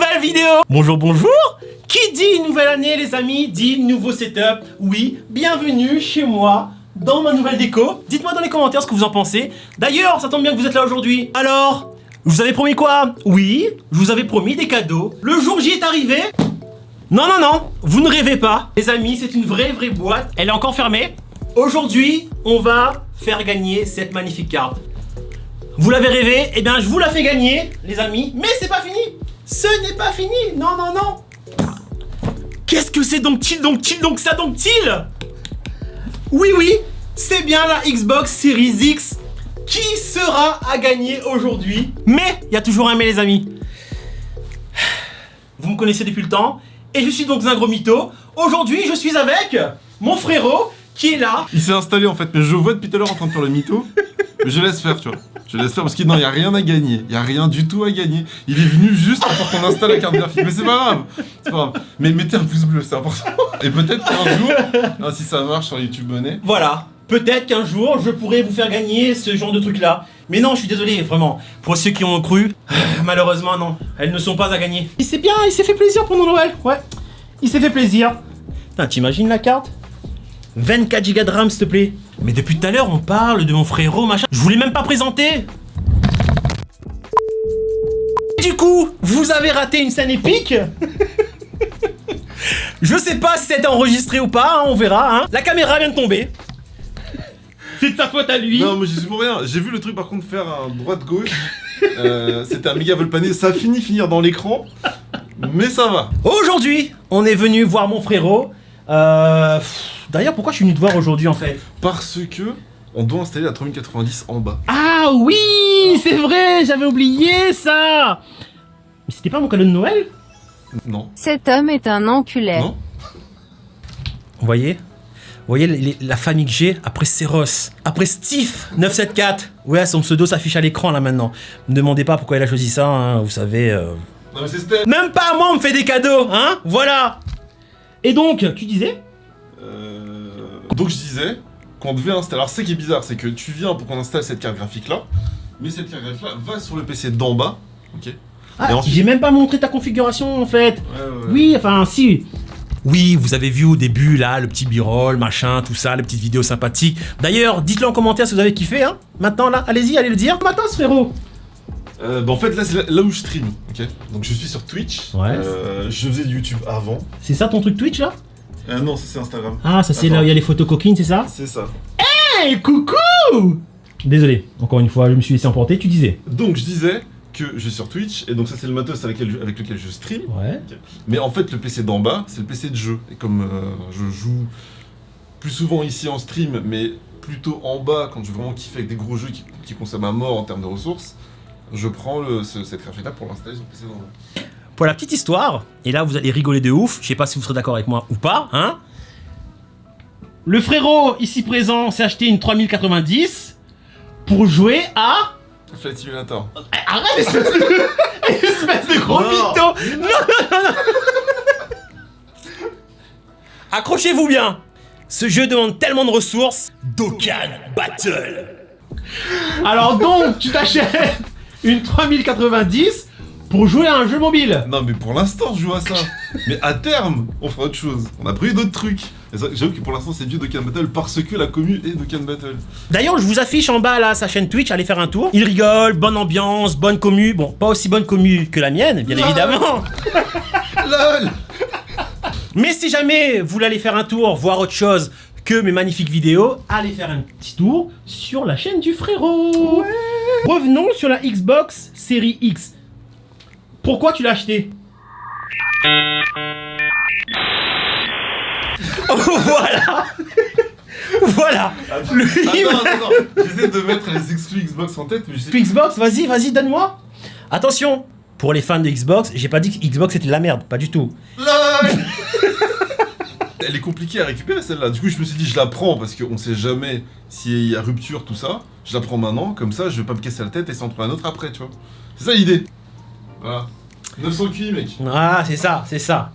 nouvelle vidéo. Bonjour, bonjour. Qui dit nouvelle année les amis, dit nouveau setup. Oui, bienvenue chez moi, dans ma nouvelle déco. Dites-moi dans les commentaires ce que vous en pensez. D'ailleurs, ça tombe bien que vous êtes là aujourd'hui. Alors, je vous avais promis quoi? Oui, je vous avais promis des cadeaux. Le jour J est arrivé. Non, non, non, vous ne rêvez pas. Les amis, c'est une vraie boîte. Elle est encore fermée. Aujourd'hui, on va faire gagner cette magnifique carte. Vous l'avez rêvé, eh bien je vous la fais gagner, les amis. Mais c'est pas fini. Ce n'est pas fini. Non, non, non. Qu'est-ce que c'est donc-t-il, ça donc-t-il? Oui, oui, c'est bien la Xbox Series X qui sera à gagner aujourd'hui. Mais il y a toujours un mais, les amis. Vous me connaissez depuis le temps et je suis donc un gros mytho. Aujourd'hui, je suis avec mon frérot qui est là. Il s'est installé en fait, mais je vois depuis tout à l'heure en train de faire le mytho. Mais je laisse faire, tu vois. Je laisse faire parce qu'il n'y a rien à gagner. Il n'y a rien du tout à gagner. Il est venu juste pour qu'on installe la carte graphique. Mais c'est pas grave. C'est pas grave. Mais mettez un pouce bleu, c'est important. Et peut-être qu'un jour, si ça marche sur YouTube Money. Voilà. Peut-être qu'un jour, je pourrai vous faire gagner ce genre de truc-là. Mais non, je suis désolé, vraiment. Pour ceux qui ont cru, malheureusement, non. Elles ne sont pas à gagner. Il s'est bien, il s'est fait plaisir pendant Noël. Ouais. Il s'est fait plaisir. Putain, t'imagines la carte? 24 Go de RAM, s'il te plaît. Mais depuis tout à l'heure, on parle de mon frérot, machin. Je voulais même pas présenter. Du coup, vous avez raté une scène épique. Je sais pas si c'était enregistré ou pas, hein, on verra. Hein. La caméra vient de tomber. C'est de sa faute à lui. Non, mais j'y suis pour rien. J'ai vu le truc par contre faire un droite-gauche. C'était un méga volpané. Ça a finir dans l'écran. Mais ça va. Aujourd'hui, on est venu voir mon frérot. D'ailleurs, pourquoi je suis venu te voir aujourd'hui en fait? Parce que on doit installer la 3090 en bas. Ah oui, c'est vrai, j'avais oublié ça. Mais c'était pas mon cadeau de Noël? Non. Cet homme est un enculé. Non. Vous voyez la famille que j'ai après Seros, après Steve974. Ouais, son pseudo s'affiche à l'écran là maintenant. Ne me demandez pas pourquoi il a choisi ça, hein, vous savez. Non mais c'est Steph. Même pas moi on me fait des cadeaux, hein. Voilà. Et donc, tu disais? Donc je disais qu'on devait installer. Alors, ce qui est bizarre, c'est que tu viens pour qu'on installe cette carte graphique là, mais cette carte graphique là va sur le PC d'en bas, ok. Ah, et ensuite... j'ai même pas montré ta configuration en fait. Ouais. Oui, enfin, si. Oui, vous avez vu au début là, le petit b-roll, machin, tout ça, les petites vidéos sympathiques. D'ailleurs, dites-le en commentaire si vous avez kiffé, hein. Maintenant là, allez-y, allez le dire. Matin, ce frérot. En fait, là, c'est là où je stream, ok. Donc je suis sur Twitch. Ouais. Je faisais du YouTube avant. C'est ça ton truc Twitch là? Non, ça c'est Instagram. Ah, ça c'est là où il y a les photos coquines, c'est ça? C'est ça. Hey, coucou! Désolé, encore une fois, je me suis laissé emporter, tu disais. Donc je disais que je suis sur Twitch, et donc ça c'est le matos avec lequel je stream. Ouais. Okay. Mais en fait, le PC d'en bas, c'est le PC de jeu. Et comme je joue plus souvent ici en stream, mais plutôt en bas, quand je veux vraiment kiffer avec des gros jeux qui consomment à mort en termes de ressources, je prends cette graphique là pour l'installer sur le PC d'en bas. Pour la petite histoire, et là vous allez rigoler de ouf, je sais pas si vous serez d'accord avec moi ou pas, hein. Le frérot ici présent s'est acheté une 3090 pour jouer à... Flight Simulator. Arrête, espèce de gros mytho. Non. Accrochez-vous bien. Ce jeu demande tellement de ressources. Dokkan Battle. Alors donc, tu t'achètes une 3090 pour jouer à un jeu mobile. Non mais pour l'instant je joue à ça. Mais à terme, on fera autre chose. On a prévu d'autres trucs. J'avoue que pour l'instant c'est vieux Dokkan Battle parce que la commu est Dokkan Battle. D'ailleurs, je vous affiche en bas là sa chaîne Twitch, allez faire un tour. Il rigole, bonne ambiance, bonne commu. Bon, pas aussi bonne commu que la mienne, bien évidemment. LOL. Mais si jamais vous voulez aller faire un tour, voir autre chose que mes magnifiques vidéos, allez faire un petit tour sur la chaîne du frérot. Ouais. Revenons sur la Xbox Series X. Pourquoi tu l'as acheté? Voilà. Voilà. Attends. J'essaie de mettre les exclus Xbox en tête, mais je sais... Xbox, vas-y, donne-moi. Attention, pour les fans de Xbox, j'ai pas dit que Xbox c'était de la merde, pas du tout. Elle est compliquée à récupérer celle-là. Du coup, je me suis dit, je la prends parce qu'on sait jamais s'il y a rupture, tout ça. Je la prends maintenant, comme ça, je vais pas me casser la tête et s'en trouver un autre après, tu vois. C'est ça l'idée. Voilà. 900 QI, mec. Ah, c'est ça.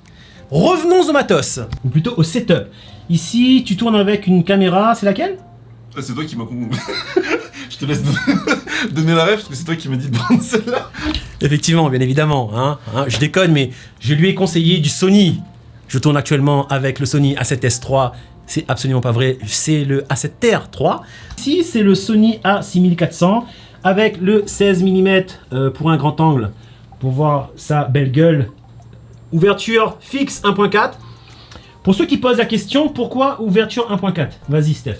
Revenons au matos, ou plutôt au setup. Ici, tu tournes avec une caméra, c'est laquelle? Ah, c'est toi qui m'as con... Je te laisse donner la rêve parce que c'est toi qui m'as dit de prendre celle-là. Effectivement, bien évidemment. Je déconne, mais je lui ai conseillé du Sony. Je tourne actuellement avec le Sony A7S III. C'est absolument pas vrai, c'est le A7R III. Ici, c'est le Sony A6400 avec le 16 mm pour un grand angle pour voir sa belle gueule. Ouverture fixe 1.4. Pour ceux qui posent la question, pourquoi ouverture 1.4? Vas-y, Steph.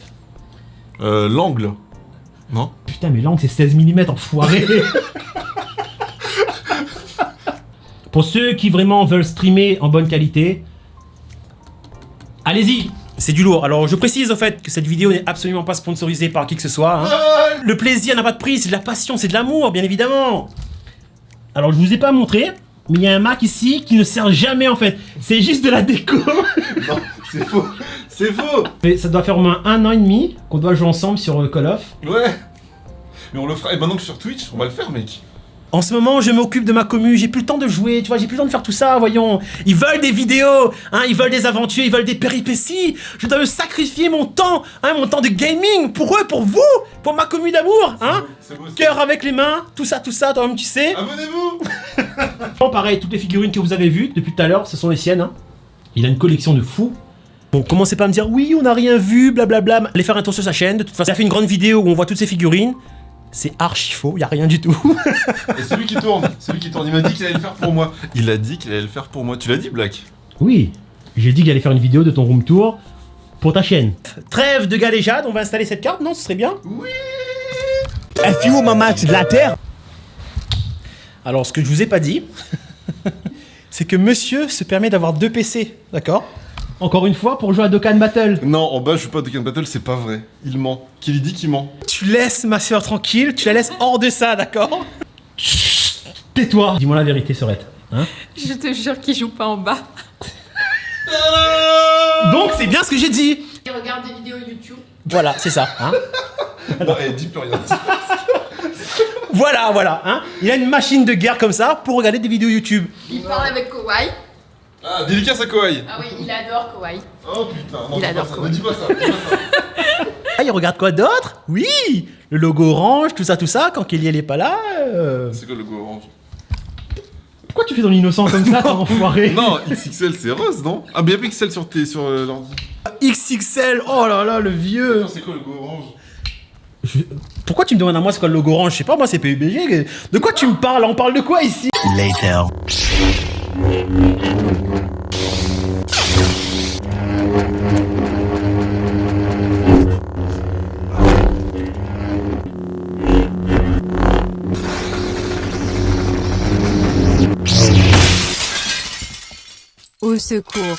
L'angle. Non? Putain, mais l'angle c'est 16 mm, enfoiré. Pour ceux qui vraiment veulent streamer en bonne qualité, allez-y, c'est du lourd. Alors je précise au fait que cette vidéo n'est absolument pas sponsorisée par qui que ce soit. Le plaisir n'a pas de prix, c'est de la passion, c'est de l'amour, bien évidemment. Alors je vous ai pas montré, mais il y a un Mac ici qui ne sert jamais en fait. C'est juste de la déco. Non, c'est faux. C'est faux. Mais ça doit faire au moins 1 an et demi qu'on doit jouer ensemble sur Call of. Ouais. Mais on le fera. Et maintenant que sur Twitch, on va le faire, mec. En ce moment, je m'occupe de ma commu, j'ai plus le temps de jouer, tu vois, j'ai plus le temps de faire tout ça, voyons. Ils veulent des vidéos, ils veulent des aventures, ils veulent des péripéties. Je dois me sacrifier mon temps de gaming, pour eux, pour vous, pour ma commu d'amour, C'est beau, Cœur avec les mains, tout ça, toi-même tu sais. Abonnez-vous. Bon, pareil, toutes les figurines que vous avez vues depuis tout à l'heure, ce sont les siennes. Il a une collection de fous. Bon, commencez pas à me dire, oui, on n'a rien vu, blablabla. Allez faire un tour sur sa chaîne, de toute façon, il a fait une grande vidéo où on voit toutes ces figurines. C'est archi faux, y a rien du tout. Et celui qui tourne, il m'a dit qu'il allait le faire pour moi. Il a dit qu'il allait le faire pour moi. Tu l'as dit, Black? Oui, j'ai dit qu'il allait faire une vidéo de ton room tour pour ta chaîne. Trêve de galéjade, on va installer cette carte, non? Ce serait bien? Oui. FU, maman, c'est de la terre. Alors, ce que je vous ai pas dit, c'est que monsieur se permet d'avoir 2 PC, d'accord? Encore une fois, pour jouer à Dokkan Battle. Non, en bas, je joue pas à Dokkan Battle, c'est pas vrai. Il ment. Qui lui dit qu'il ment? Tu laisses ma soeur tranquille, tu la laisses hors de ça, d'accord? Chut, tais-toi. Dis-moi la vérité, Sorette. Je te jure qu'il joue pas en bas. Donc, c'est bien ce que j'ai dit. Il regarde des vidéos YouTube. Voilà, c'est ça. Non, dis plus rien. Voilà. Il a une machine de guerre comme ça pour regarder des vidéos YouTube. Il parle avec Kawaii. Ah, dédicace à Kawaii. Ah oui, il adore Kawaii. Oh putain, non, Il adore ne dis pas ça. Ah, il regarde quoi d'autre? Oui, le logo orange, tout ça, quand Kelly est pas là. C'est quoi le logo orange? Pourquoi tu fais dans l'innocent comme ça, t'as enfoiré? Non, XXL c'est rose, non? Ah, mais il y a Pixel sur l'ordi. XXL, oh là là, le vieux. C'est quoi le logo orange? Pourquoi tu me demandes à moi c'est quoi le logo orange? Je sais pas, moi c'est PUBG. De quoi tu me parles? On parle de quoi ici? Later. Au secours.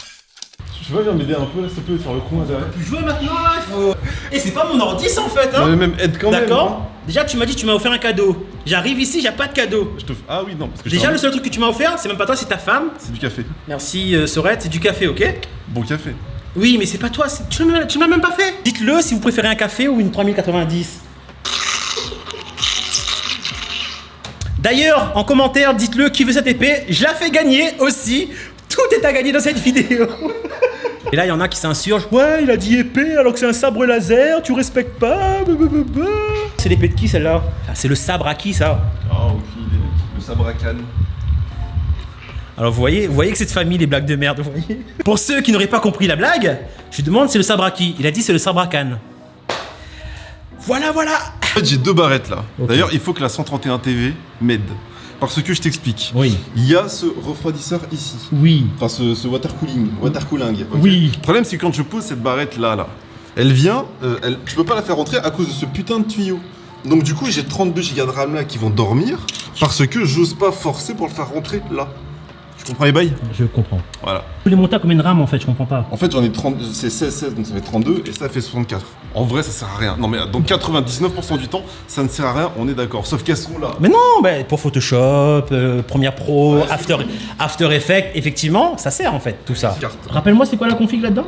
Tu vois, viens m'aider un peu là, s'il te plaît, faire le con derrière. Tu jouer maintenant là, il faut... Et c'est pas mon ordi ça en fait, Mais même aide quand même. D'accord? Déjà tu m'as dit que tu m'as offert un cadeau. J'arrive ici, j'ai pas de cadeau. Je te... Ah oui, non, parce que Déjà le seul truc que tu m'as offert, c'est même pas toi, c'est ta femme. c'est du café. Merci Sorette, c'est du café, ok? Bon café. Oui, mais c'est pas toi, tu ne l'as même pas fait. Dites-le si vous préférez un café ou une 3090. D'ailleurs, en commentaire, dites-le qui veut cette épée. Je la fais gagner aussi. Tout est à gagner dans cette vidéo. Et là, il y en a qui s'insurgent. Ouais, il a dit épée alors que c'est un sabre laser, tu respectes pas. C'est l'épée de qui celle-là? C'est le sabre à qui ça? Oh, aucune idée. Le sabre à canne. Alors vous voyez que cette famille, les blagues de merde, vous voyez. Pour ceux qui n'auraient pas compris la blague, je lui demande c'est le sabre à qui? Il a dit c'est le sabre à canne. Voilà. En fait, j'ai 2 barrettes là. Ok. D'ailleurs, il faut que la 131 TV m'aide. Parce que je t'explique. Oui. Il y a ce refroidisseur ici. Oui. Enfin, ce water cooling. Ok. Oui. Le problème, c'est que quand je pose cette barrette là, elle vient, je peux pas la faire rentrer à cause de ce putain de tuyau. Donc du coup, j'ai 32 Go de RAM là qui vont dormir parce que j'ose pas forcer pour le faire rentrer là. Tu comprends les bails? Je comprends. Voilà. Vous voulez monter à combien de RAM en fait? Je comprends pas. En fait, j'en ai 30, c'est 16, donc ça fait 32 et ça fait 64. En vrai, ça sert à rien. Non mais donc 99% du temps, ça ne sert à rien, on est d'accord. Sauf qu'elles sont là. Mais non, pour Photoshop, Premiere Pro, After Effects, effectivement, ça sert en fait tout ça. Carte. Rappelle-moi, c'est quoi la config là-dedans?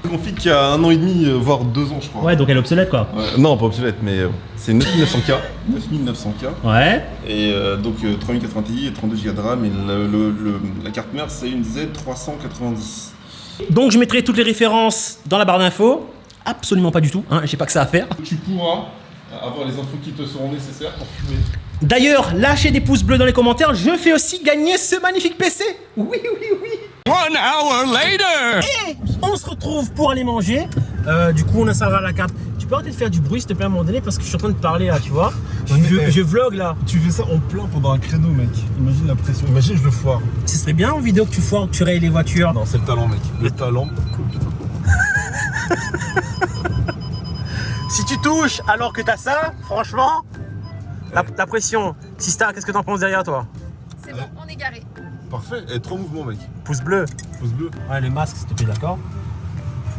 Une config qui a 1 an et demi, voire 2 ans, je crois. Ouais, donc elle est obsolète quoi. Ouais, non, pas obsolète, mais c'est 9900K. 9900K. Ouais. Et donc 3080 Ti et 32 Go de RAM. Et la carte mère, c'est une Z390. Donc je mettrai toutes les références dans la barre d'infos. Absolument pas du tout, j'ai pas que ça à faire. Tu pourras Avoir les infos qui te seront nécessaires pour fumer. D'ailleurs, lâchez des pouces bleus dans les commentaires, je fais aussi gagner ce magnifique PC. Oui. 1 hour later! Et on se retrouve pour aller manger. Du coup, on installera la carte. Tu peux arrêter de faire du bruit, s'il te plaît, à un moment donné, parce que je suis en train de parler là, tu vois. Je vlog là. Tu fais ça en plein pendant un créneau, mec. Imagine la pression. Imagine, je le foire. Ce serait bien en vidéo que tu foires, que tu rayes les voitures. Non, c'est le talent, mec. Le talent. Si tu touches alors que t'as ça, franchement, la pression. Sista, qu'est-ce que t'en penses derrière toi? C'est bon, on est garé. Parfait. Et 3 mouvements, mec. Pouce bleu. Pouce bleu. Ouais, le masque, s'il te plaît, d'accord?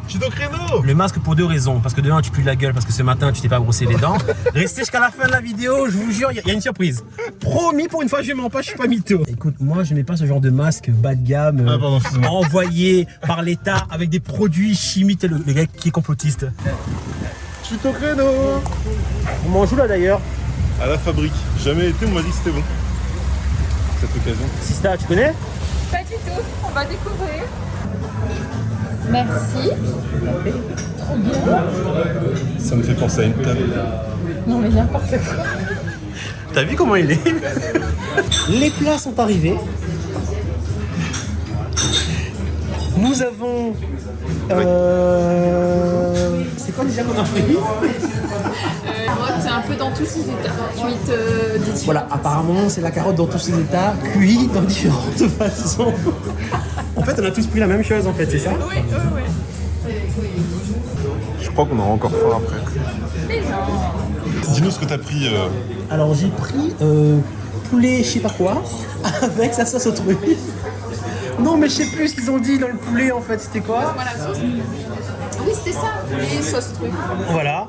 Je suis au créneau. Le masque pour 2 raisons. Parce que demain, tu pues de la gueule, parce que ce matin, tu t'es pas brossé les dents. Restez jusqu'à la fin de la vidéo, je vous jure, il y a une surprise. Promis, pour une fois, je mens pas, je suis pas mytho. Écoute, moi, je mets pas ce genre de masque bas de gamme, pardon, excuse-moi. envoyé par l'État avec des produits chimiques. Le gars qui est complotiste. Je suis au créneau. On mange où là d'ailleurs? À la fabrique. Jamais été, on m'a dit que c'était bon. Cette occasion. Sista, tu connais? Pas du tout, on va découvrir. Merci. Trop bien. Ça me fait penser à une table. Non mais n'importe quoi. T'as vu comment il est? Les plats sont arrivés. Nous avons... C'est quoi déjà qu'on a pris? Carotte, c'est un peu dans tous ses états. Cuite différentes. Voilà, apparemment c'est la carotte dans tous ses états, cuite dans différentes façons. En fait, on a tous pris la même chose en fait, c'est ça? Oui. Je crois qu'on aura encore faim après. Mais non. Dis-nous ce que t'as pris. Alors j'ai pris poulet je sais pas quoi, avec sa sauce au truc. Non mais je sais plus ce qu'ils ont dit dans le poulet en fait, c'était quoi? Voilà, sauce. Oui, c'était ça. Les sauces trucs. Voilà.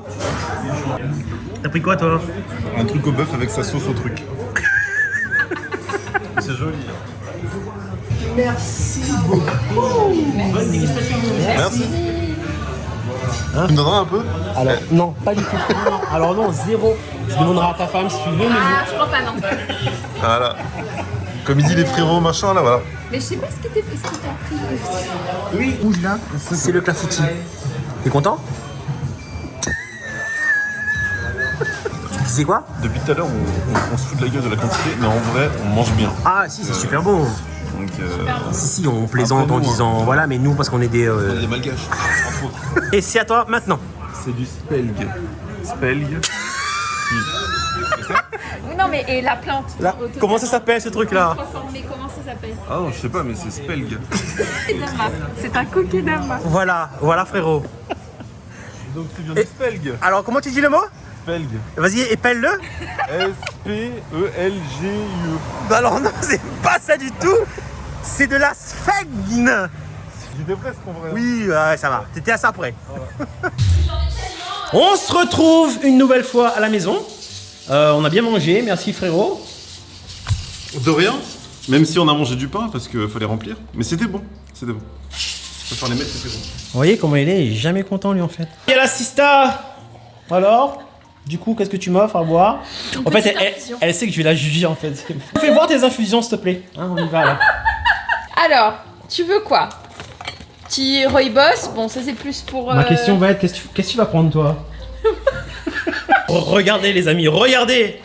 T'as pris quoi toi? Un truc au bœuf avec sa sauce au truc. C'est joli. Merci beaucoup. Bonne dégustation. Merci. Tu me donneras un peu? Alors non, pas du tout. Alors non, zéro. Tu demanderas à ta femme si tu veux, mais Ah, je crois pas, non. Voilà. Comme il dit les frérots machin là, voilà. Mais je sais pas ce que t'as pris. oui, rouge là, c'est le clafoutis. T'es content? Tu disais quoi? Depuis tout à l'heure, on se fout de la gueule de la quantité, mais en vrai, on mange bien. Ah si, c'est super bon. Donc, Si, on plaisante Après, en nous, voilà, mais nous parce qu'on est des... on est des malgaches. Info. Et c'est à toi maintenant. C'est du spelg. Spelg. Non, mais et la plante. Là, comment ça s'appelle ce truc là? Mais comment ça s'appelle? Ah non, je sais pas, mais c'est spelg. Kokedama. C'est un kokedama. Voilà frérot. Donc c'est bien du spelg. Alors comment tu dis le mot? Spelg. Vas-y, épelle-le. S-P-E-L-G-U. Bah alors non, c'est pas ça du tout. C'est de la sphègne. J'étais presque en vrai. Oui, ouais, ça va. T'étais à ça près. On se retrouve une nouvelle fois à la maison. On a bien mangé, merci frérot. De rien. Même si on a mangé du pain parce qu'il fallait remplir. Mais c'était bon. C'était bon. Je préfère les mettre, c'était bon. Vous voyez comment il est jamais content lui en fait. Et la Sista. Alors, du coup, qu'est-ce que tu m'offres à boire? En fait, elle sait que je vais la juger en fait. Fais voir tes infusions s'il te plaît. Hein, on y va là. Alors, tu veux quoi? Petit rooibos, bon ça c'est plus pour... Ma question va être, qu'est-ce que tu vas prendre toi? Regardez les amis, regardez.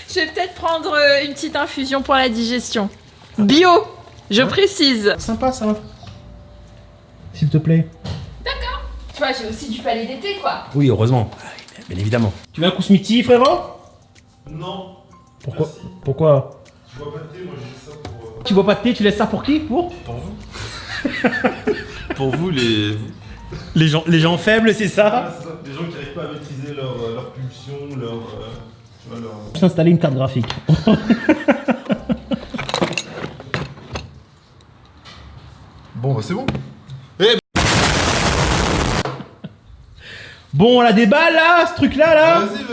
Je vais peut-être prendre une petite infusion pour la digestion. Bio, je précise. Sympa ça. S'il te plaît. D'accord. Tu vois, j'ai aussi du palais d'été quoi. Oui, heureusement. Bien évidemment. Tu veux un coup Smithy, frérot? Non. Pourquoi? Pourquoi? Je bois pas de thé, moi j'ai ça pour. Tu bois pas de thé, tu laisses ça pour qui? Pour vous. Pour vous, les gens faibles, c'est ça? Les gens qui n'arrivent pas à maîtriser leur pulsion, tu vois, leur... Je vais installer une carte graphique. Bon, bah c'est bon. Bon, on la déballe là, ce truc là là. Vas-y.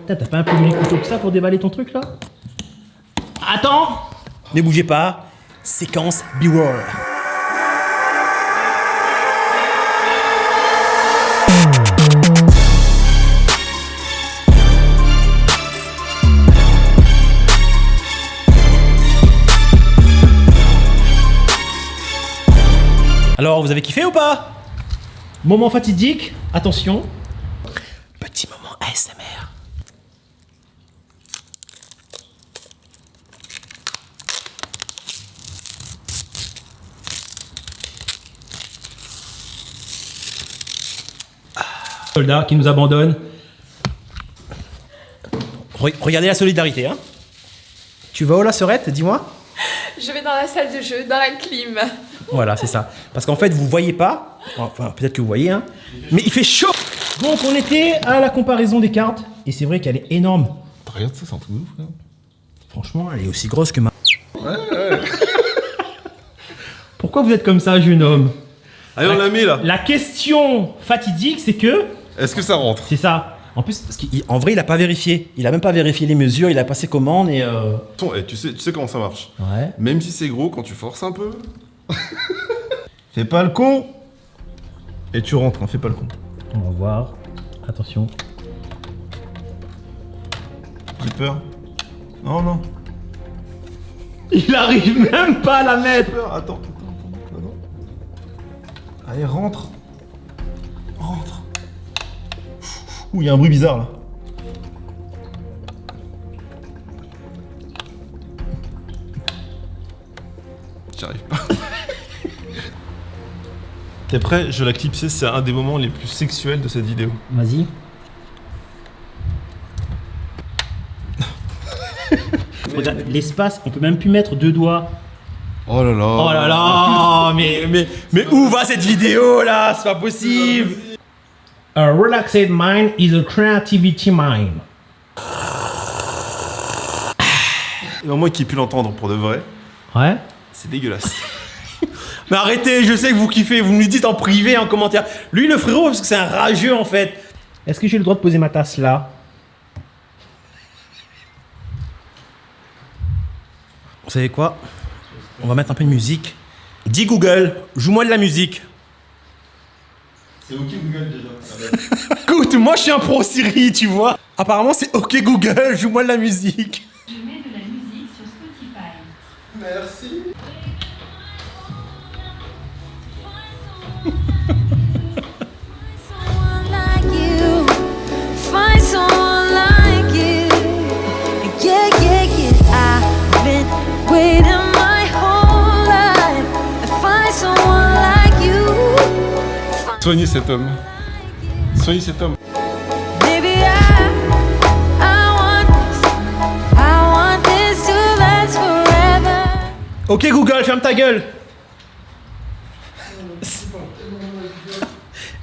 Putain, t'as pas un peu mieux les couteaux que ça pour déballer ton truc là? Attends! Ne bougez pas. Séquence B-roll. Alors, vous avez kiffé ou pas? Moment fatidique, attention. Petit moment ASMR. Soldat qui nous abandonne. Regardez la solidarité, hein. Tu vas où la Serette, dis-moi? Je vais dans la salle de jeu, dans la clim. Voilà, c'est ça. Parce qu'en fait, vous voyez pas, enfin peut-être que vous voyez, hein, mais il fait chaud. Donc on était à la comparaison des cartes, et c'est vrai qu'elle est énorme. Regarde ça, c'est un truc de ouf, frère. Franchement, elle est aussi grosse que ma... Ouais. Pourquoi vous êtes comme ça, jeune homme? Allez, on l'a mis là. La question fatidique, c'est que... Est-ce que ça rentre? C'est ça. En plus, en vrai, il a pas vérifié. Il a même pas vérifié les mesures, il a passé commande et... Attends, tu sais comment ça marche. Ouais. Même si c'est gros, quand tu forces un peu... Fais pas le con. Et tu rentres, hein, fais pas le con. On va voir. Attention. J'ai peur. Non, non. Il arrive même pas à la mettre. Peur, attends. Allez, rentre. Rentre. Ouh, il y a un bruit bizarre là. J'y arrive pas. T'es prêt? Je vais la clipser, c'est un des moments les plus sexuels de cette vidéo. Vas-y. Regarde, l'espace, on peut même plus mettre deux doigts. Oh là là. Oh là là, mais où va cette vidéo là? C'est pas possible. A relaxed mind is a creativity mind. Et moi qui ai pu l'entendre pour de vrai, Ouais. c'est dégueulasse. Mais arrêtez, je sais que vous kiffez, vous me dites en privé, en commentaire. Lui le frérot, parce que c'est un rageux en fait. Est-ce que j'ai le droit de poser ma tasse là? Vous savez quoi? On va mettre un peu de musique. Dis Google, joue-moi de la musique. C'est ok Google déjà. Écoute, moi je suis un pro Siri, tu vois. Apparemment c'est ok Google, joue-moi de la musique. Je mets de la musique sur Spotify. Merci. Someone like you, find someone like you. Yeah, yeah, yeah. I've been waiting my whole life to find someone like you. Soignez cet homme. Soignez cet homme. Baby, I want this to last forever. Ok Google, ferme ta gueule.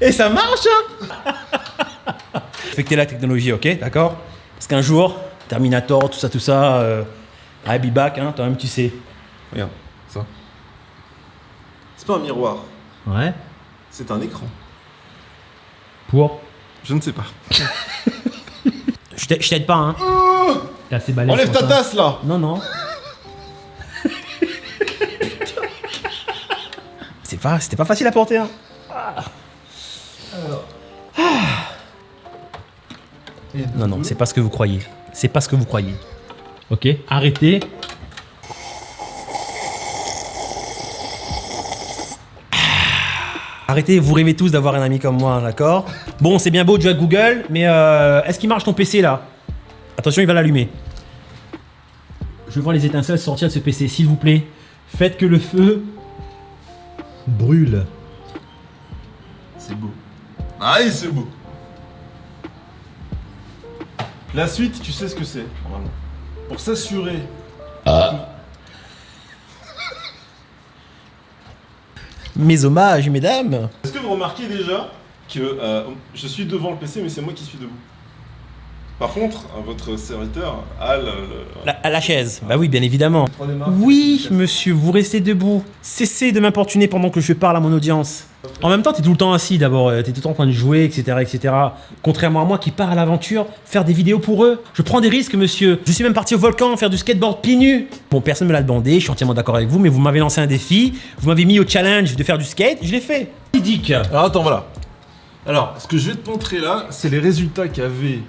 Et ça marche, hein. Respectez la technologie, ok, d'accord? Parce qu'un jour, Terminator, tout ça, I'll be back, hein, toi-même tu sais. Regarde, ça. C'est pas un miroir, Ouais. c'est un écran. Pour? Je ne sais pas. Je t'aide pas, hein. T'es assez balèze Enlève pour ta ça. tasse là. Non, non. C'était pas facile à porter, hein. Non, non, c'est pas ce que vous croyez. C'est pas ce que vous croyez. Ok, arrêtez. Arrêtez, vous rêvez tous d'avoir un ami comme moi, d'accord? Bon, c'est bien beau de jouer à Google, mais est-ce qu'il marche ton PC là? Attention, il va l'allumer. Je veux voir les étincelles sortir de ce PC, s'il vous plaît. Faites que le feu brûle. C'est beau. Aïe, c'est beau. La suite, tu sais ce que c'est, normalement. Pour s'assurer. Mes hommages, mesdames. Est-ce que vous remarquez déjà que je suis devant le PC, mais c'est moi qui suis debout? Par contre, votre serviteur a À la chaise, bah oui, bien évidemment. 3D marque. Oui, monsieur, vous restez debout. Cessez de m'importuner pendant que je parle à mon audience. En même temps, t'es tout le temps assis d'abord, t'es tout le temps en train de jouer, etc., etc. Contrairement à moi qui pars à l'aventure, faire des vidéos pour eux. Je prends des risques, monsieur. Je suis même parti au volcan faire du skateboard pieds nus. Bon, personne me l'a demandé, je suis entièrement d'accord avec vous, mais vous m'avez lancé un défi, vous m'avez mis au challenge de faire du skate, je l'ai fait. Dick. Alors attends, voilà. Alors, ce que je vais te montrer là, c'est les résultats qu'avait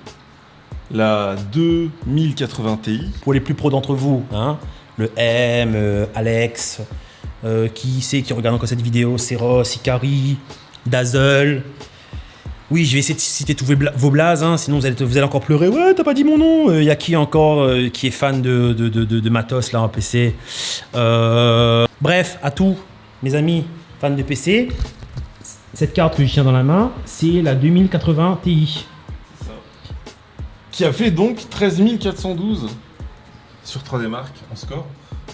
la 2080 Ti. Pour les plus pros d'entre vous, hein, le M, Alex, qui regarde encore cette vidéo, Seros, Ikari, Dazzle. Oui, je vais essayer de citer tous vos blazes, hein, sinon vous allez encore pleurer. Ouais, t'as pas dit mon nom. Y a qui encore qui est fan de matos là en PC. Bref, à tous mes amis fans de PC, cette carte que je tiens dans la main, c'est la 2080 Ti. Qui a fait donc 13 412 sur 3D Mark en score.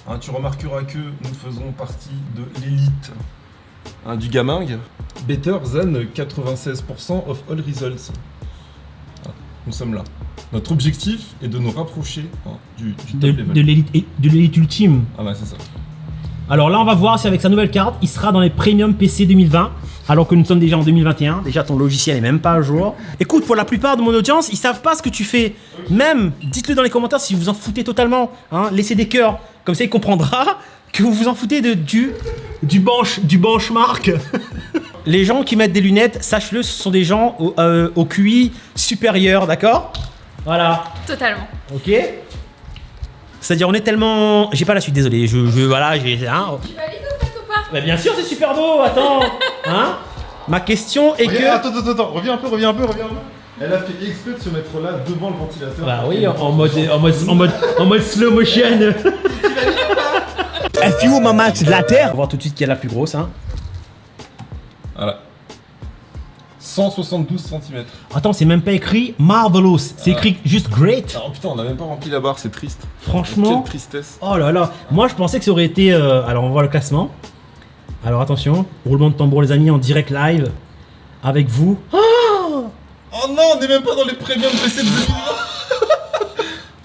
Hein, tu remarqueras que nous faisons partie de l'élite du gaming. Better than 96% of all results. Ah, nous sommes là. Notre objectif est de nous rapprocher du top level. De l'élite ultime. Ah bah c'est ça. Alors là, on va voir si avec sa nouvelle carte, il sera dans les Premium PC 2020, alors que nous sommes déjà en 2021. Déjà, ton logiciel est même pas à jour. Écoute, pour la plupart de mon audience, ils savent pas ce que tu fais. Même, dites-le dans les commentaires si vous vous en foutez totalement. Hein, laissez des cœurs, comme ça il comprendra que vous vous en foutez du benchmark. Les gens qui mettent des lunettes, sache-le, ce sont des gens au QI supérieur, d'accord? Voilà. Totalement. Ok. C'est-à-dire, on est tellement... J'ai pas la suite, désolé. Voilà, j'ai... Hein. Tu valides ou pas? Bah bien sûr, c'est super beau, attends. Hein? Ma question est que... Attends, reviens un peu. Elle a fait exprès de se mettre là devant le ventilateur. Bah oui, en mode slow motion. FU, maman, c'est de la terre. On va voir tout de suite qui est la plus grosse, hein. Voilà. 172 cm. Attends, c'est même pas écrit Marvelous, c'est écrit juste Great. Oh putain, on a même pas rempli la barre, c'est triste. Franchement. Quelle tristesse. Oh là là. Moi, je pensais que ça aurait été... Alors, on va voir le classement. Alors, attention. Roulement de tambour, les amis, en direct live. Avec vous. Oh non, on est même pas dans les premium PC de 2020.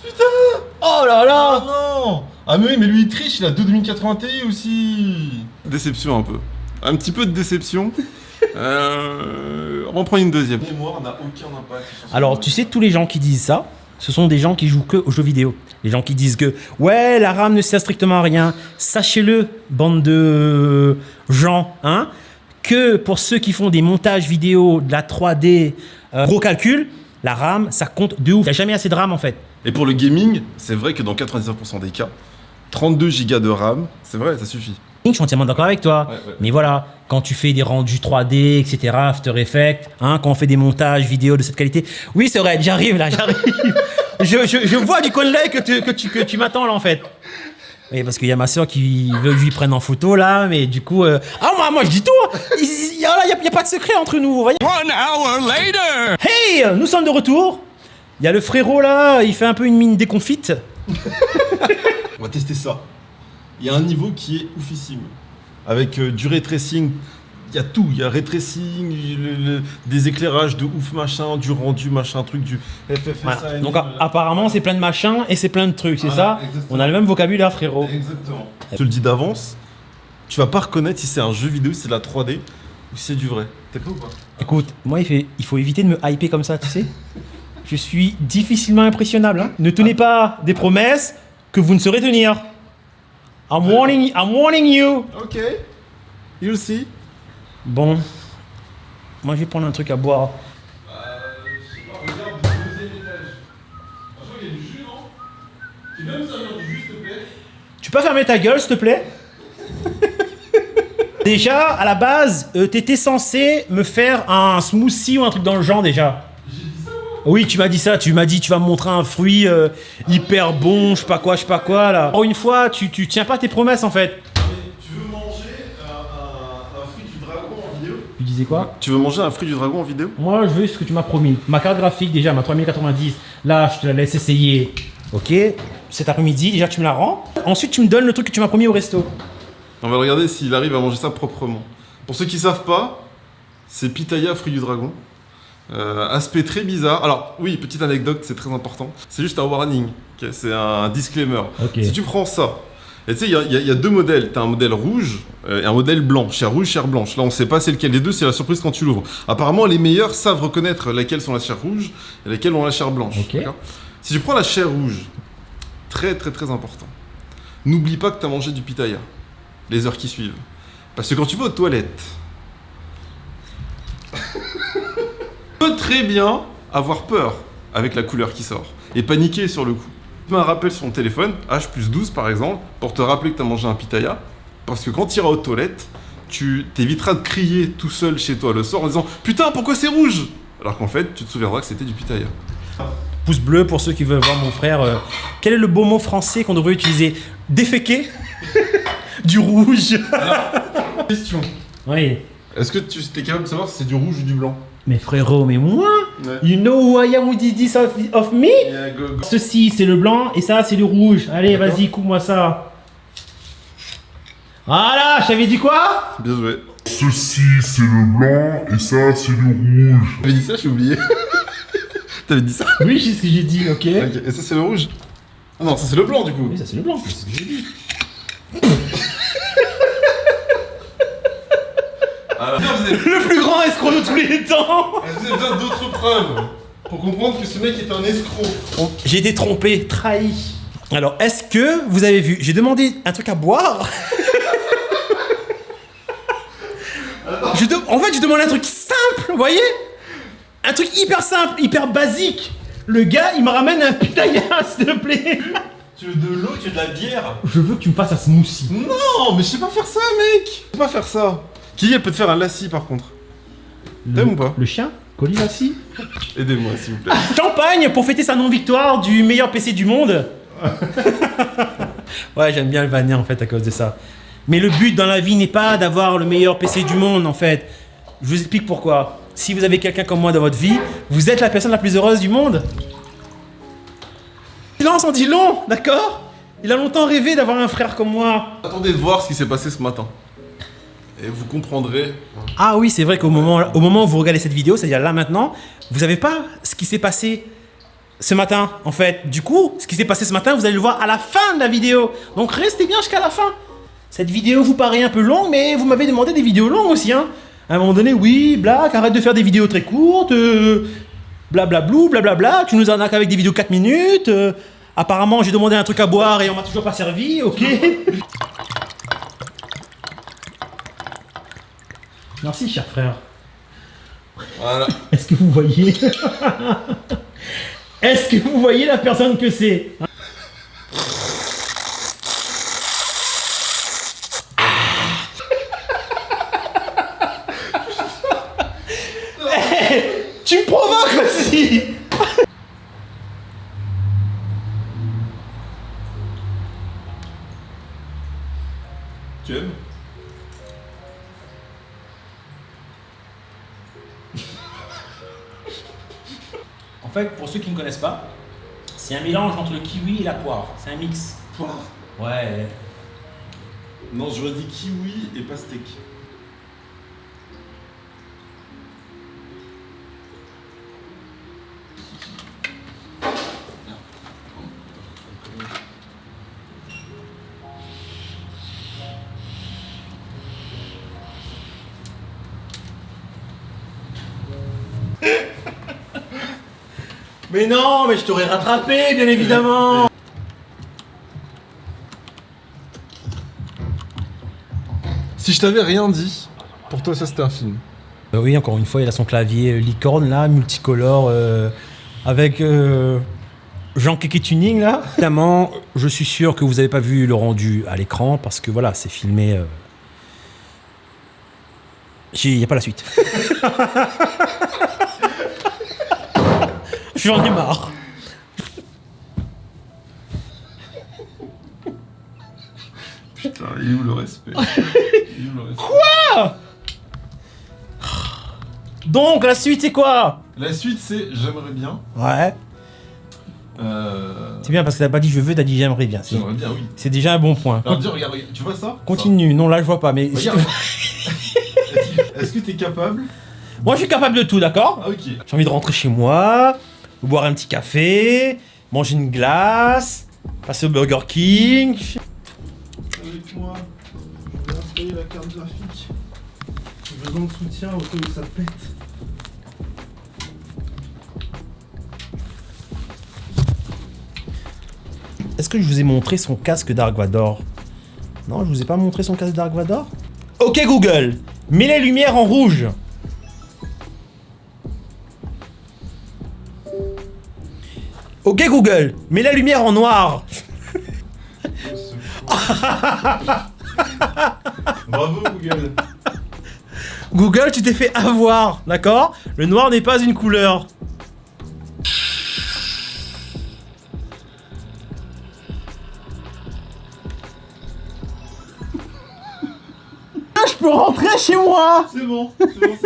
Putain. Oh là là. Oh non. Ah mais oui, mais lui il triche, il a 2080 Ti aussi. Déception un peu. Un petit peu de déception. On va en prendre une deuxième. La mémoire n'a aucun impact sur son Alors, tu sais, tous les gens qui disent ça, ce sont des gens qui jouent que aux jeux vidéo. Les gens qui disent que, ouais, la RAM ne sert strictement à rien. Sachez-le, bande de gens, hein, que pour ceux qui font des montages vidéo, de la 3D, gros calcul, la RAM, ça compte de ouf. Il n'y a jamais assez de RAM, en fait. Et pour le gaming, c'est vrai que dans 99% des cas, 32 Go de RAM, c'est vrai, ça suffit. Je suis entièrement d'accord avec toi. Ouais. Mais voilà, quand tu fais des rendus 3D, etc., After Effects, hein, quand on fait des montages vidéo de cette qualité. Oui, c'est vrai, j'arrive. je vois du coin de l'œil que tu m'attends là en fait. Oui, parce qu'il y a ma soeur qui veut que je lui prenne en photo là, mais du coup. Ah, moi je dis tout! Il y a pas de secret entre nous, vous voyez? 1 hour later. Hey! Nous sommes de retour! Il y a le frérot là, il fait un peu une mine déconfite. On va tester ça. Il y a un niveau qui est oufissime. Avec du ray tracing, il y a tout. Il y a ray tracing, des éclairages de ouf machin, du rendu machin, truc, du FFSI. Voilà. Donc apparemment c'est plein de machins et c'est plein de trucs, c'est ça? Exactement. On a le même vocabulaire, frérot. Exactement. Je te le dis d'avance, tu vas pas reconnaître si c'est un jeu vidéo, si c'est de la 3D ou si c'est du vrai. T'es prêt ou pas? Écoute, moi il faut éviter de me hyper comme ça, tu sais. Je suis difficilement impressionnable. Hein. Ne tenez pas des promesses que vous ne saurez tenir. I'm warning you. Ok. You'll see. Bon, moi je vais prendre un truc à boire. Regarde le deuxième étage. Je crois qu'il y a du jus, non? Tu peux me servir du jus, s'il te plaît? Tu peux fermer ta gueule, s'il te plaît? Déjà, à la base, t'étais censé me faire un smoothie ou un truc dans le genre déjà. Oui, tu m'as dit ça, tu m'as dit tu vas me montrer un fruit hyper bon, je sais pas quoi là. Oh, une fois, tu tiens pas tes promesses en fait. Tu veux manger un fruit du dragon en vidéo? Tu disais quoi? Tu veux manger un fruit du dragon en vidéo? Moi, je veux ce que tu m'as promis. Ma carte graphique déjà, ma 3090, là, je te la laisse essayer. Ok, cet après-midi, déjà tu me la rends. Ensuite, tu me donnes le truc que tu m'as promis au resto. On va regarder s'il arrive à manger ça proprement. Pour ceux qui savent pas, c'est pitaya fruit du dragon. Aspect très bizarre. Alors oui, petite anecdote, c'est très important. C'est juste un warning, okay, c'est un disclaimer. Okay. Si tu prends ça, et tu sais, il y a deux modèles. T'as un modèle rouge et un modèle blanc. Chair rouge, chair blanche. Là, on sait pas c'est lequel des deux, c'est la surprise quand tu l'ouvres. Apparemment, les meilleurs savent reconnaître laquelle sont la chair rouge et laquelle ont la chair blanche. Okay. Si tu prends la chair rouge, très très très important, n'oublie pas que t'as mangé du pitaya les heures qui suivent. Parce que quand tu vas aux toilettes, peut très bien avoir peur avec la couleur qui sort et paniquer sur le coup. Tu mets un rappel sur ton téléphone, H+12 par exemple, pour te rappeler que tu as mangé un pitaya, parce que quand tu iras aux toilettes, tu t'éviteras de crier tout seul chez toi le soir en disant putain, pourquoi c'est rouge? Alors qu'en fait, tu te souviendras que c'était du pitaya. Pouce bleu pour ceux qui veulent voir mon frère. Quel est le beau mot français qu'on devrait utiliser? Déféquer. Du rouge. Question. Oui. Est-ce que tu es capable de savoir si c'est du rouge ou du blanc? Mais frérot, mais moi, Ouais. you know who I am, who did this of me? Yeah, go, go. Ceci c'est le blanc et ça c'est le rouge. Allez, D'accord. vas-y, coupe-moi ça. Voilà, je t'avais dit quoi? Bien joué. Ceci c'est le blanc et ça c'est le rouge. T'avais dit ça, j'ai oublié. T'avais dit ça? Oui, c'est ce que j'ai dit, ok. Ok, et ça c'est le rouge? Ah non, ça c'est le blanc du coup. Oui, ça c'est le blanc, c'est ce que j'ai dit. Alors, vous avez Le plus grand escroc de tous les temps. besoin d'autres preuves pour comprendre que ce mec est un escroc. J'ai été trompé, trahi. Alors, est-ce que vous avez vu? J'ai demandé un truc à boire. En fait, j'ai demandé un truc simple, vous voyez? Un truc hyper simple, hyper basique. Le gars, il me ramène un pitaya, s'il te plaît. Tu veux de l'eau, tu veux de la bière? Je veux que tu me fasses un smoothie. Non, mais je sais pas faire ça, mec. Je sais pas faire ça. Qui elle peut te faire un lassi par contre? T'aimes ou pas? Le chien? Colisassi? Aidez-moi s'il vous plaît. Champagne pour fêter sa non-victoire du meilleur PC du monde. Ouais, j'aime bien le vanner en fait à cause de ça. Mais le but dans la vie n'est pas d'avoir le meilleur PC du monde en fait. Je vous explique pourquoi. Si vous avez quelqu'un comme moi dans votre vie, vous êtes la personne la plus heureuse du monde. Silence en dit long, d'accord? Il a longtemps rêvé d'avoir un frère comme moi. Attendez de voir ce qui s'est passé ce matin. Et vous comprendrez. Ah oui, c'est vrai qu'au moment où vous regardez cette vidéo, c'est-à-dire là maintenant, vous savez pas ce qui s'est passé ce matin, en fait. Du coup, ce qui s'est passé ce matin, vous allez le voir à la fin de la vidéo. Donc restez bien jusqu'à la fin. Cette vidéo vous paraît un peu longue, mais vous m'avez demandé des vidéos longues aussi, hein. À un moment donné, oui, Black, arrête de faire des vidéos très courtes, blablablou, blablabla, tu nous en as qu'avec des vidéos 4 minutes, apparemment j'ai demandé un truc à boire et on m'a toujours pas servi, ok. Merci, cher frère. Voilà. Est-ce que vous voyez Est-ce que vous voyez la personne que c'est? Tu me provoques aussi. Tu aimes? En fait, pour ceux qui ne connaissent pas, c'est un mélange entre le kiwi et la poire. C'est un mix. Poire. Ouais. Non, j'aurais dit kiwi et pastèque. Mais non, mais je t'aurais rattrapé, bien évidemment. Si je t'avais rien dit, pour toi ça c'était un film. Oui, encore une fois, il a son clavier licorne là, multicolore, avec Jean Kéké Tuning là. Évidemment, je suis sûr que vous n'avez pas vu le rendu à l'écran parce que voilà, c'est filmé. Il n'y a pas la suite. J'en ai marre. Putain, il est où le respect? Il est où le respect? Donc, la suite, c'est quoi? La suite c'est j'aimerais bien. Ouais. C'est bien parce que t'as pas dit je veux, t'as dit j'aimerais bien. C'est- J'aimerais bien, oui. C'est déjà un bon point. Alors dis, regarde, tu vois ça? Continue. Non, là, je vois pas, mais. Ça. Regarde. Est-ce que t'es capable? Moi, je suis capable de tout, d'accord? Ah ok. J'ai envie de rentrer chez moi, boire un petit café, manger une glace, passer au Burger King. Avec moi, je vais installer la carte graphique. J'ai besoin de soutien au cas où ça pète. Est-ce que je vous ai montré son casque Dark Vador? Non, je vous ai pas montré son casque Dark Vador? Ok Google, mets les lumières en rouge. Ok Google, mets la lumière en noir. Bravo Google. Google, tu t'es fait avoir, d'accord? Le noir n'est pas une couleur. Je peux rentrer chez moi. C'est bon, c'est bon.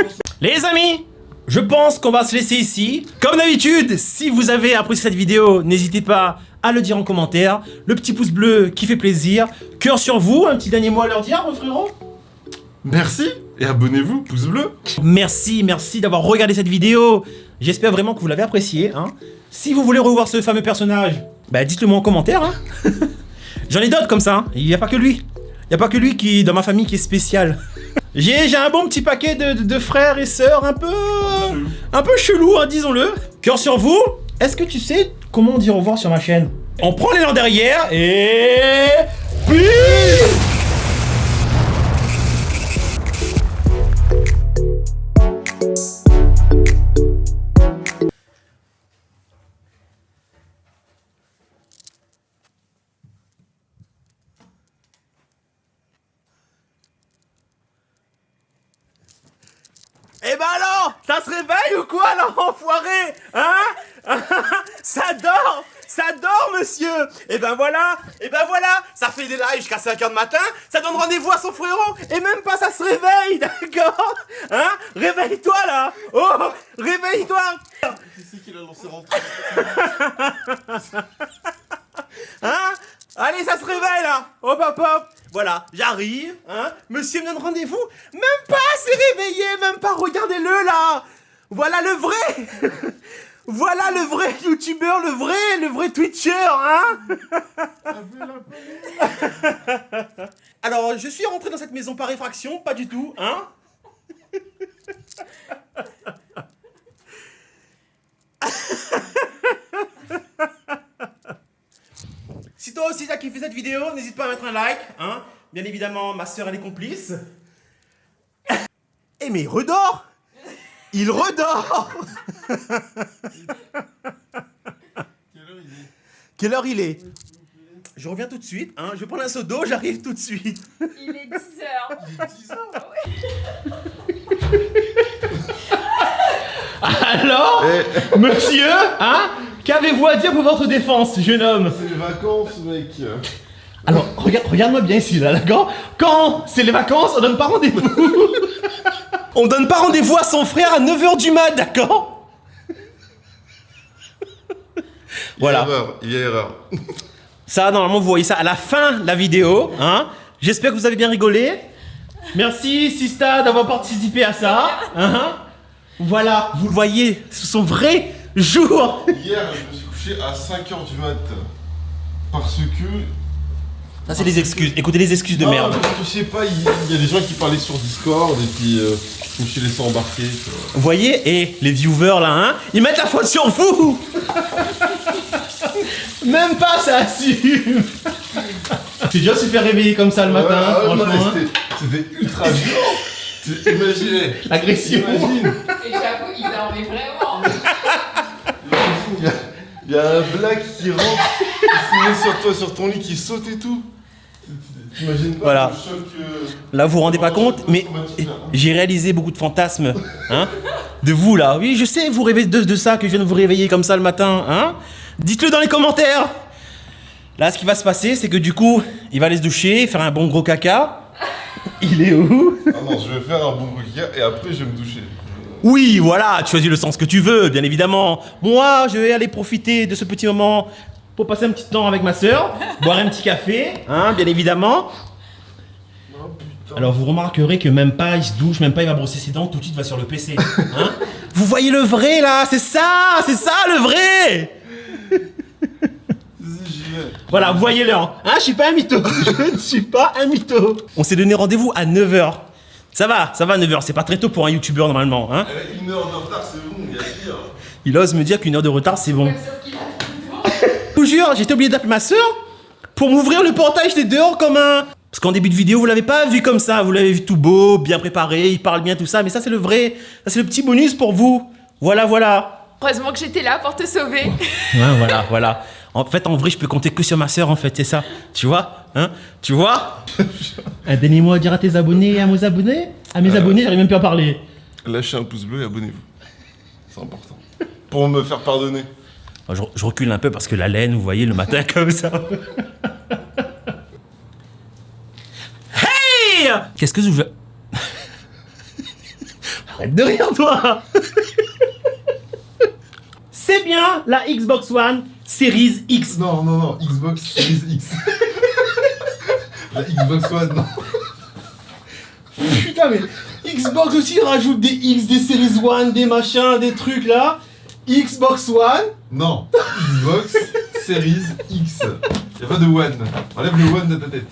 Les amis, je pense qu'on va se laisser ici. Comme d'habitude, si vous avez apprécié cette vidéo, n'hésitez pas à le dire en commentaire. Le petit pouce bleu qui fait plaisir. Cœur sur vous, un petit dernier mot à leur dire, mon frérot. Merci et abonnez-vous, pouce bleu. Merci d'avoir regardé cette vidéo. J'espère vraiment que vous l'avez apprécié. Hein. Si vous voulez revoir ce fameux personnage, bah dites-le moi en commentaire. Hein. J'en ai d'autres comme ça. Hein. Il n'y a pas que lui. Il n'y a pas que lui qui, dans ma famille qui est spécial. J'ai un bon petit paquet de frères et sœurs un peu chelou, hein, disons-le. Cœur sur vous. Est-ce que tu sais comment on dit au revoir sur ma chaîne? On prend l'élan derrière et... Peace. Eh ben alors, ça se réveille ou quoi là, enfoiré? Hein? Ça dort monsieur. Eh ben voilà, ça fait des lives jusqu'à 5h du matin, ça donne rendez-vous à son frérot, et même pas ça se réveille, d'accord? Hein? Réveille-toi là. Oh, réveille-toi. Qui c'est qui l'a lancé rentrer? Hein? Allez, ça se réveille là. Hop hop hop. Voilà, j'arrive, hein. Monsieur me donne rendez-vous. Même pas s'est réveillé, même pas, regardez-le là. Voilà le vrai. Voilà le vrai youtubeur, le vrai twitcher, hein. Alors, je suis rentré dans cette maison par effraction, pas du tout, hein. Si toi aussi t'as kiffé cette vidéo, n'hésite pas à mettre un like, hein. Bien évidemment, ma soeur elle est complice. Eh mais il redort. Il redort. Quelle heure il est? Je reviens tout de suite, hein. Je prends un seau d'eau, j'arrive tout de suite. Il est 10h. Alors, monsieur, hein? Qu'avez-vous à dire pour votre défense, jeune homme? C'est les vacances, mec. Alors, regarde-moi bien ici, là, d'accord? Quand c'est les vacances, on donne pas rendez-vous. On donne pas rendez-vous à son frère à 9h du mat, d'accord? Voilà. Il y a erreur. Ça, normalement, vous voyez ça à la fin de la vidéo, hein? J'espère que vous avez bien rigolé. Merci, Sista, d'avoir participé à ça, hein? Voilà, vous le voyez, ce sont vrais jours. Hier, je me suis couché à 5h du mat. Parce que... Ça, c'est les excuses. Écoutez les excuses de Non, merde. parce que je sais pas, il y a des gens qui parlaient sur Discord et puis je me suis laissé embarquer. Vous voyez, et les viewers là, hein, ils mettent la faute sur vous. Même pas ça assume. Tu déjà se faire réveiller comme ça le matin, franchement. Ouais, c'était ultra violent. Imaginez. Agression. Imagine. Et j'avoue, il dormait vraiment. Imagine, il y a un black qui rentre, qui se met sur toi, sur ton lit, qui saute et tout. T'imagines pas Voilà. le choc, Là, vous vous rendez pas compte, mais j'ai réalisé beaucoup de fantasmes, hein, de vous là. Oui, je sais, vous rêvez de ça, que je viens de vous réveiller comme ça le matin, hein. Dites-le dans les commentaires. Là, ce qui va se passer, c'est que du coup, il va aller se doucher, faire un bon gros caca. Il est où? Ah non, je vais faire un bon caca et après je vais me doucher. Oui, voilà, tu choisis le sens que tu veux, bien évidemment. Moi, je vais aller profiter de ce petit moment pour passer un petit temps avec ma soeur, boire un petit café, hein, bien évidemment. Oh putain. Alors vous remarquerez que même pas il se douche, même pas il va brosser ses dents, tout de suite il va sur le PC. Hein. Vous voyez le vrai là, c'est ça le vrai. Voilà, vous voyez l'heure. Hein, je suis pas un mytho. Je ne suis pas un mytho. On s'est donné rendez-vous à 9h. Ça va 9h, c'est pas très tôt pour un youtubeur normalement. Hein. 1 heure de retard, c'est bon, il y a pire. Il ose me dire qu'une heure de retard c'est bon. Je vous jure, j'étais obligé d'appeler ma soeur pour m'ouvrir le portail, j'étais dehors comme un... Parce qu'en début de vidéo, vous l'avez pas vu comme ça, vous l'avez vu tout beau, bien préparé, il parle bien, tout ça, mais ça c'est le vrai, ça c'est le petit bonus pour vous. Voilà. Heureusement que j'étais là pour te sauver. Ouais, voilà. En fait, en vrai, je peux compter que sur ma soeur, en fait, c'est ça. Tu vois, hein? Tu vois? Un dernier mot à dire à tes abonnés et à mes abonnés? À mes abonnés, j'arrive même plus à parler. Lâchez un pouce bleu et abonnez-vous. C'est important. Pour me faire pardonner. Je recule un peu parce que la laine, vous voyez, le matin comme ça. Hey! Qu'est-ce que je veux... Arrête de rire, toi. C'est bien la Xbox One Series X. Non, Xbox Series X. La Xbox One, non. Putain, mais Xbox aussi rajoute des X, des Series One, des machins, des trucs là. Xbox One. Non, Xbox Series X. Y'a pas de One. Enlève le One de ta tête.